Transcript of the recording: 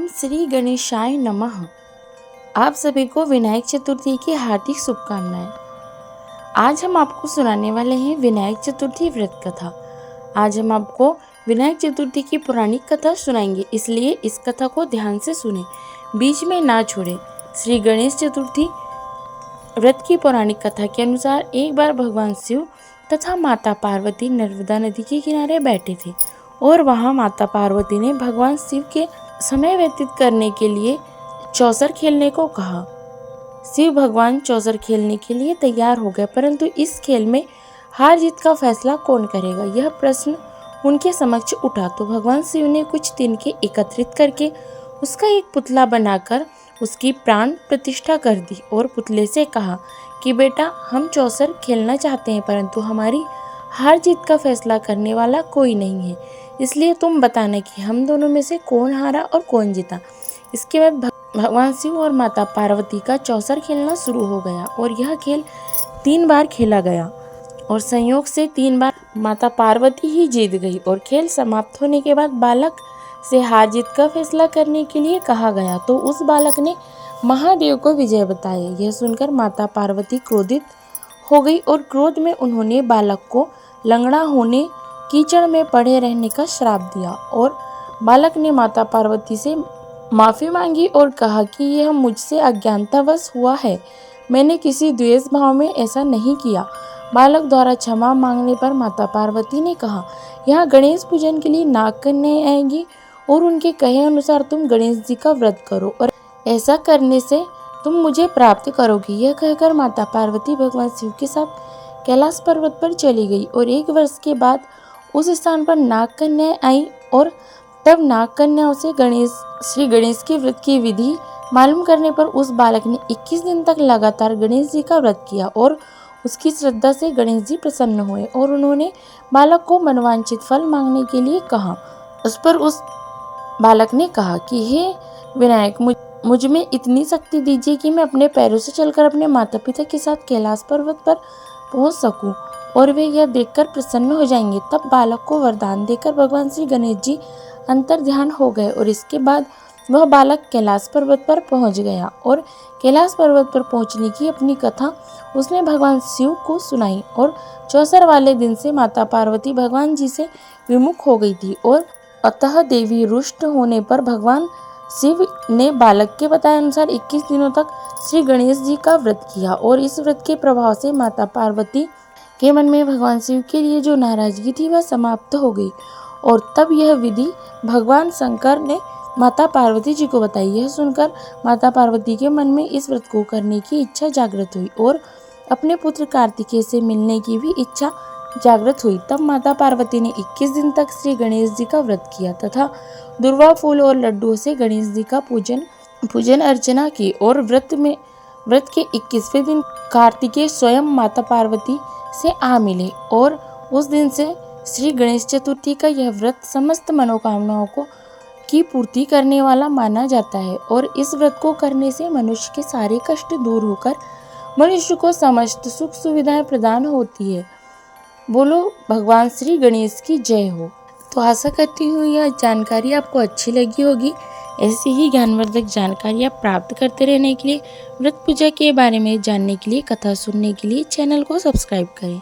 ओम श्री गणेशाय नमः। आप सभी को विनायक चतुर्थी की हार्दिक शुभकामनाएं। आज हम आपको सुनाने वाले हैं विनायक चतुर्थी व्रत कथा। आज हम आपको विनायक चतुर्थी की पौराणिक कथा सुनाएंगे, इसलिए इस कथा को ध्यान से सुने, बीच में ना छोड़ें। श्री गणेश चतुर्थी व्रत की पौराणिक कथा के अनुसार एक बार भगवान शिव तथा माता पार्वती नर्मदा नदी के किनारे बैठे थे और वहां माता पार्वती ने भगवान शिव के समय व्यतीत करने के लिए चौसर खेलने को कहा। शिव भगवान चौसर खेलने के लिए तैयार हो गए, परंतु इस खेल में हार जीत का फैसला कौन करेगा, यह प्रश्न उनके समक्ष उठा। तो भगवान शिव ने कुछ तिनके एकत्रित करके उसका एक पुतला बनाकर उसकी प्राण प्रतिष्ठा कर दी और पुतले से कहा कि बेटा, हम चौसर खेलना चाहते हैं, परंतु हमारी हार जीत का फैसला करने वाला कोई नहीं है, इसलिए तुम बताना कि हम दोनों में से कौन हारा और कौन जीता। इसके बाद भगवान शिव और माता पार्वती का चौसर खेलना शुरू हो गया और यह खेल 3 बार खेला गया और संयोग से 3 बार माता पार्वती ही जीत गई। और खेल समाप्त होने के बाद बालक से हार जीत का फैसला करने के लिए कहा गया, तो उस बालक ने महादेव को विजय बताया। यह सुनकर माता पार्वती क्रोधित हो गई और क्रोध में उन्होंने बालक को लंगड़ा होने, कीचड़ में पड़े रहने का श्राप दिया और बालक ने माता पार्वती से माफ़ी मांगी और कहा कि यह मुझसे अज्ञानतावश हुआ है, मैंने किसी द्वेष भाव में ऐसा नहीं किया। बालक द्वारा क्षमा मांगने पर माता पार्वती ने कहा, यहाँ गणेश पूजन के लिए नाग कन्याएं आएंगी और उनके कहे अनुसार तुम गणेश जी का व्रत करो और ऐसा करने से तुम मुझे प्राप्त करोगी। यह कहकर माता पार्वती भगवान शिव के साथ कैलाश पर्वत पर चली गई और 1 वर्ष के बाद उस स्थान पर नाग कन्याएं आई और तब नाग कन्याओं से श्री गणेश के व्रत की विधि मालूम करने पर उस बालक ने 21 दिन तक लगातार गणेश जी का व्रत किया और उसकी श्रद्धा से गणेश जी प्रसन्न हुए और उन्होंने बालक को मनवांछित फल मांगने के लिए कहा। उस पर उस बालक ने कहा कि हे विनायक, मुझ में इतनी शक्ति दीजिए कि मैं अपने पैरों से चलकर अपने माता पिता के साथ कैलाश पर्वत पर पहुंच सकूं और वे यह देखकर प्रसन्न हो जाएंगे। तब बालक को वरदान देकर भगवान श्री गणेश जी अंतर ध्यान हो गए और इसके बाद वह बालक कैलाश पर्वत पर पहुंच गया और कैलाश पर्वत पर पहुंचने की अपनी कथा उसने भगवान शिव को सुनाई। और चौसर वाले दिन से माता पार्वती भगवान जी से विमुख हो गई थी और अतः देवी रुष्ट होने पर भगवान शिव ने बालक के बताए अनुसार 21 दिनों तक श्री गणेश जी का व्रत किया और इस व्रत के प्रभाव से माता पार्वती के मन में भगवान शिव के लिए जो नाराजगी थी वह समाप्त हो गई। और तब यह विधि भगवान शंकर ने माता पार्वती जी को बताई। यह सुनकर माता पार्वती के मन में इस व्रत को करने की इच्छा जागृत हुई और अपने पुत्र कार्तिकेय से मिलने की भी इच्छा जागृत हुई। तब माता पार्वती ने 21 दिन तक श्री गणेश जी का व्रत किया तथा दुर्वा फूल और लड्डुओं से गणेश जी का पूजन अर्चना की और व्रत के 21वें दिन कार्तिकेय स्वयं माता पार्वती से आ मिले और उस दिन से श्री गणेश चतुर्थी का यह व्रत समस्त मनोकामनाओं की पूर्ति करने वाला माना जाता है और इस व्रत को करने से मनुष्य के सारे कष्ट दूर होकर मनुष्य को समस्त सुख सुविधाएं प्रदान होती है। बोलो भगवान श्री गणेश की जय हो। तो आशा करती हूँ यह जानकारी आपको अच्छी लगी होगी। ऐसी ही ज्ञानवर्धक जानकारियाँ प्राप्त करते रहने के लिए, व्रत पूजा के बारे में जानने के लिए, कथा सुनने के लिए चैनल को सब्सक्राइब करें।